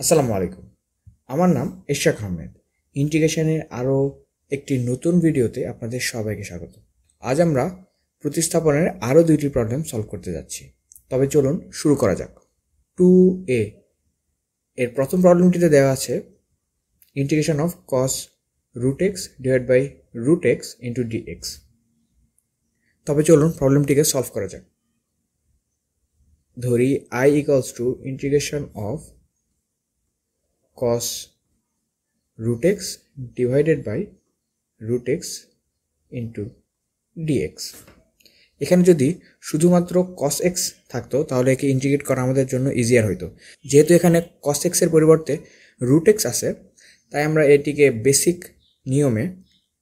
আসসালামু আলাইকুম। আমার নাম ইশরাক আহমেদ। ইন্টিগ্রেশনের আরও একটি নতুন ভিডিওতে আপনাদের সবাইকে স্বাগত। আজ আমরা প্রতিস্থাপনের আরও দুইটি প্রবলেম সলভ করতে যাচ্ছি। তবে চলুন শুরু করা যাক। 2a এর প্রথম প্রবলেমটিতে দেওয়া আছে integration of cos root x divide by root x into dx। তবে চলুন প্রবলেমটিকে সলভ করা যাক। ধরি I equals to integration of cos root x divided by root x into dx। এখানে যদি শুধুমাত্র cos x থাকতো তাহলে একে ইন্টিগ্রেট করা আমাদের জন্য ইজিয়ার হইতো। যেহেতু এখানে cos x এর পরিবর্তে root x আছে, তাই আমরা এটিকে বেসিক নিয়মে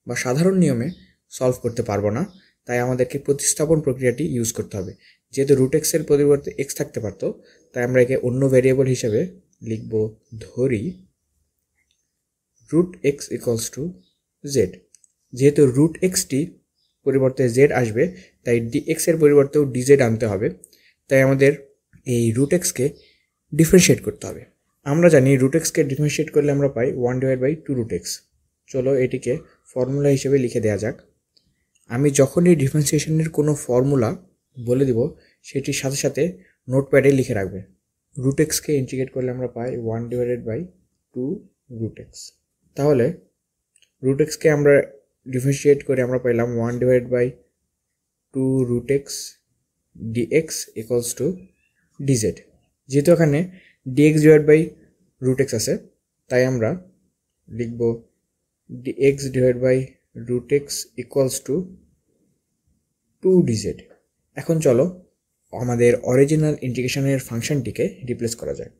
বা সাধারণ নিয়মে সলভ করতে পারবো না। তাই আমাদেরকে প্রতিস্থাপন প্রক্রিয়াটি ইউজ করতে হবে। যেহেতু root x এর পরিবর্তে x থাকতে পারতো, তাই আমরা একে অন্য ভ্যারিয়েবল হিসেবে লিখব। ধরি root x equals to z। যেহেতু root x টি পরিবর্তে z আসবে, তাই dx এর পরিবর্তেও dz আনতে হবে। তাই আমাদের এই root x কে ডিফারেন্সিয়েট করতে হবে। আমরা জানি root x কে ডিফারেন্সিয়েট করলে আমরা পাই 1 ডিভাইড বাই 2 root x। চলো এটিকে ফর্মুলা হিসেবে লিখে দেওয়া যাক। আমি যখনই ডিফারেন্সিয়েশনের কোনো ফর্মুলা বলে দিব, সেটির সাথে সাথে নোটপ্যাডে লিখে রাখবে। root x কে ইন্টিগ্রেট করলে আমরা পাই 1 ডিভাইডেড বাই 2 root x। তাহলে root x কে আমরা ডিফারেন্সিয়েট করে আমরা পাইলাম 1 divide by 2 root x dx equals to dz। যেহেতু এখানে dx divide by root x আছে, তাই আমরা লিখব dx divide by root x equals to 2 dz। এখন চলো আমাদের অরিজিনাল ইন্টিগ্রেশনের ফাংশনটিকে রিপ্লেস করা যায়।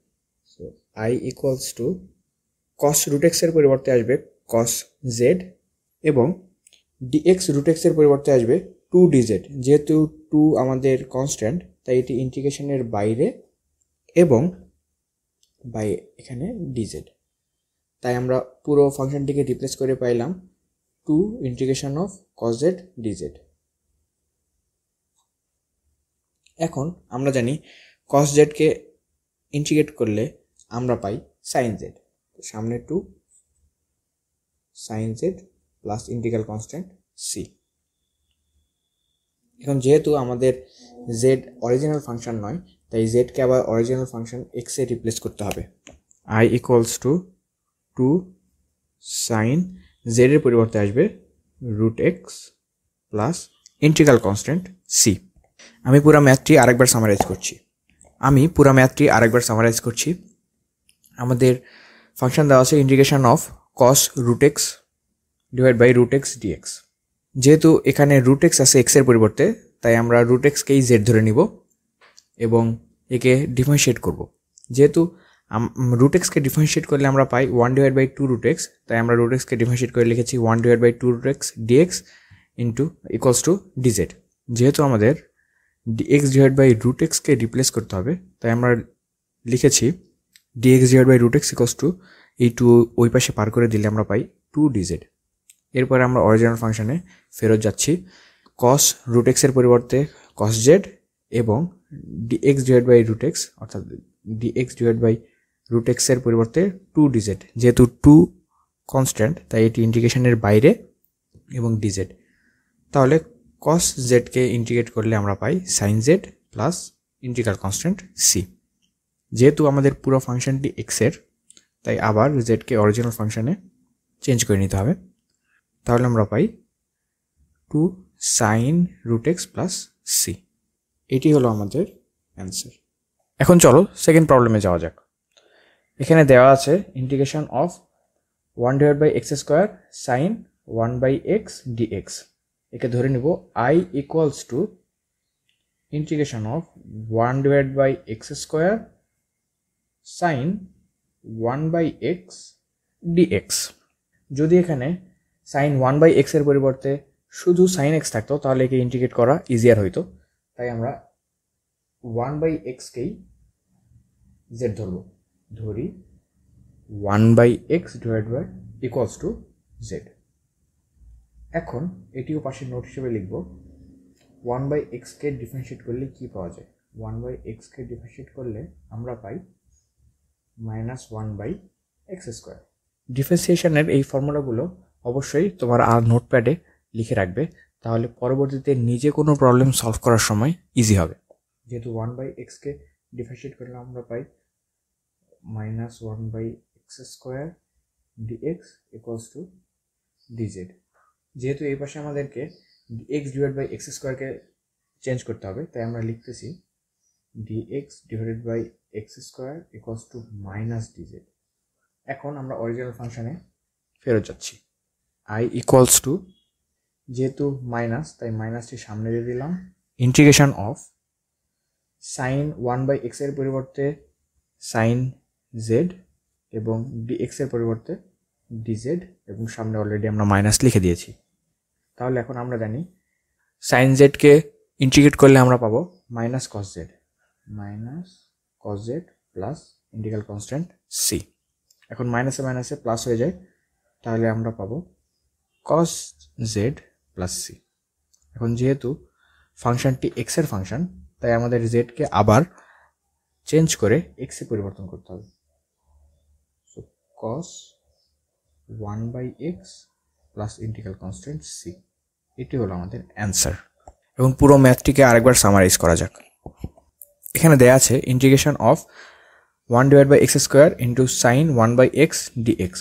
So I equals two cos root x এর পরিবর্তে আসবে cos z এবং dx root x এর পরিবর্তে আসবে 2 dz। যেহেতু 2 আমাদের কনস্ট্যান্ট, তাই এটি ইন্টিগ্রেশনের বাইরে এবং বাই এখানে dz। তাই আমরা পুরো ফাংশনটিকে রিপ্লেস করে পাইলাম 2 integration of cos z dz। এখন আমরা জানি cos z কে ইন্টিগ্রেট করলে আমরা পাই sin z। সামনে 2 sin z plus integral constant c। এখন যেহেতু আমাদের z অরিজিনাল ফাংশন নয়, তাই z কে আবার অরিজিনাল ফাংশন x এ রিপ্লেস করতে হবে। I equals to 2 sin z এর পরিবর্তে আসবে root x plus integral constant c। আমি পুরো ম্যাথটি আরেকবার সামারাইজ করছি। আমাদের ফাংশন দেওয়া আছে integration of cos root x divide by root x dx। যেহেতু এখানে root x আছে x এর পরিবর্তে, তাই আমরা root x কেই z ধরে নিব এবং একে ডিফারেন্সিয়েট করব। যেহেতু root x কে ডিফারেন্সিয়েট করলে আমরা পাই 1 ডিভাইড বাই 2 root x, তাই আমরা root x কে ডিফারেন্সিয়েট করে লিখেছি 1 divide by 2 root x dx into equals to dz। যেহেতু আমাদের dx divide by root x কে রিপ্লেস করতে হবে, তাই আমরা লিখেছি dx divide by root x equals to এই 2 ওই পাশে পার করে দিলে আমরা পাই 2 dz। এরপরে আমরা অরিজিনাল ফাংশনে ফেরত যাচ্ছি। cos root x এর পরিবর্তে cos z এবং dx divide by root x, অর্থাৎ dx divide by root x এর পরিবর্তে 2 dz। যেহেতু 2 কনস্ট্যান্ট, তাই এটি ইন্টিগ্রেশনের বাইরে এবং dz। তাহলে cos z কে ইন্টিগ্রেট করলে আমরা পাই sin z plus integral constant c। যেহেতু আমাদের পুরো ফাংশনটি x এর, তাই আবার z কে অরিজিনাল ফাংশনে চেঞ্জ করে নিতে হবে। তাহলে আমরা পাই 2 sin root x plus c। এটি হলো আমাদের অ্যান্সার। এখন চলো সেকেন্ড প্রবলেমে যাওয়া যাক। এখানে দেওয়া আছে integration of 1 divide by x square sin 1 by x dx। একে ধরে নিব I equals to integration of 1 divide by x square sin 1 by x dx। যদি এখানে sin 1 বাই x এর পরিবর্তে শুধু sin x থাকতো, তাহলে একে ইন্টিগ্রেট করা ইজিয়ার হইতো। তাই আমরা 1 বাই x কেই z ধরি 1 by x divide by equals to z। এখন এটিও পাশে নোট হিসেবে লিখব 1 বাই x কে ডিফারেন্সিয়েট করলে কি পাওয়া যায়। 1 বাই x কে ডিফারেন্সিয়েট করলে আমরা পাই মাইনাস 1/x²। ডিফারেন্সিয়েশনের এই ফর্মুলাগুলো অবশ্যই তোমার আর নোটপ্যাডে লিখে রাখবে, তাহলে পরবর্তীতে নিজে কোনো প্রবলেম সলভ করার সময় ইজি হবে। যেহেতু 1/x-কে ডিফারেন্সিয়েট করলে আমরা পাই minus 1/x² dx equals to dz। যেহেতু এই পাশে আমাদেরকে x/x² চেঞ্জ করতে হবে, তাই আমরা লিখতেছি dx/x² equals to minus dz। এখন আমরা অরিজিনাল ফাংশনে ফেরত যাচ্ছি। i ইকুয়ালস টু, যেহেতু মাইনাস তাই মাইনাসটি সামনে দিয়ে দিলাম, ইন্টিগ্রেশন অফ সাইন 1/x এর পরিবর্তে সাইন z এবং dx এর পরিবর্তে dz, এবং সামনে অলরেডি আমরা মাইনাস লিখে দিয়েছি। তাহলে এখন আমরা জানি সাইন জেডকে ইন্টিগ্রেট করলে আমরা পাবো minus cos z plus integral constant c. এখন মাইনাসে মাইনাসে প্লাস হয়ে যায়, তাহলে আমরা পাবো কস জেড প্লাস সি। এখন যেহেতু ফাংশনটি এক্স এর ফাংশন, তাই আমাদের জেডকে আবার চেঞ্জ করে এক্সে পরিবর্তন করতে হবে। So cos 1/x plus integral constant c, এটি হলো আমাদের অ্যান্সার। এবং পুরো ম্যাথটিকে আরেকবার সামারাইজ করা যাক। এখানে দেয়া আছে integration of 1/x² into sign 1/x dx।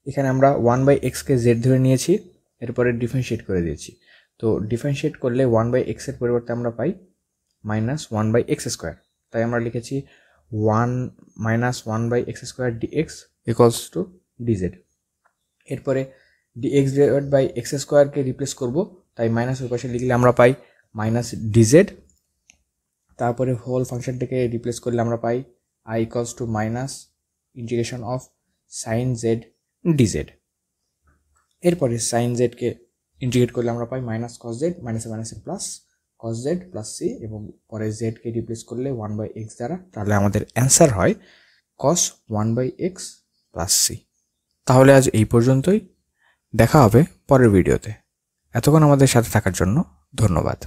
এখানে আমরা 1/x-কে জেড ধরে নিয়েছি, এরপরে ডিফারেন্সিয়েট করে দিয়েছি। তো ডিফারেন্সিয়েট করলে 1/x এর পরিবর্তে আমরা পাই মাইনাস 1/x², তাই আমরা লিখেছি 1 minus 1/x² dx equals to dz। এরপরে dx/x²কে রিপ্লেস করব, তাই মাইনাস ওই পাশে লিখলে আমরা পাই মাইনাস dz। তারপরে হোল ফাংশনটাকে রিপ্লেস করলে আমরা পাই i equals to minus integration of sine z dz। এরপরে সাইন জেডকে ইন্টিগ্রেট করলে আমরা পাই মাইনাস কস জেড, মাইনাসে মাইনাসে plus cos z plus c, এবং পরে জেডকে রিপ্লেস করলে 1/x দ্বারা, তাহলে আমাদের অ্যান্সার হয় কস 1/x প্লাস সি। তাহলে আজ এই পর্যন্তই, দেখা হবে পরের ভিডিওতে। এতক্ষণ আমাদের সাথে থাকার জন্য ধন্যবাদ।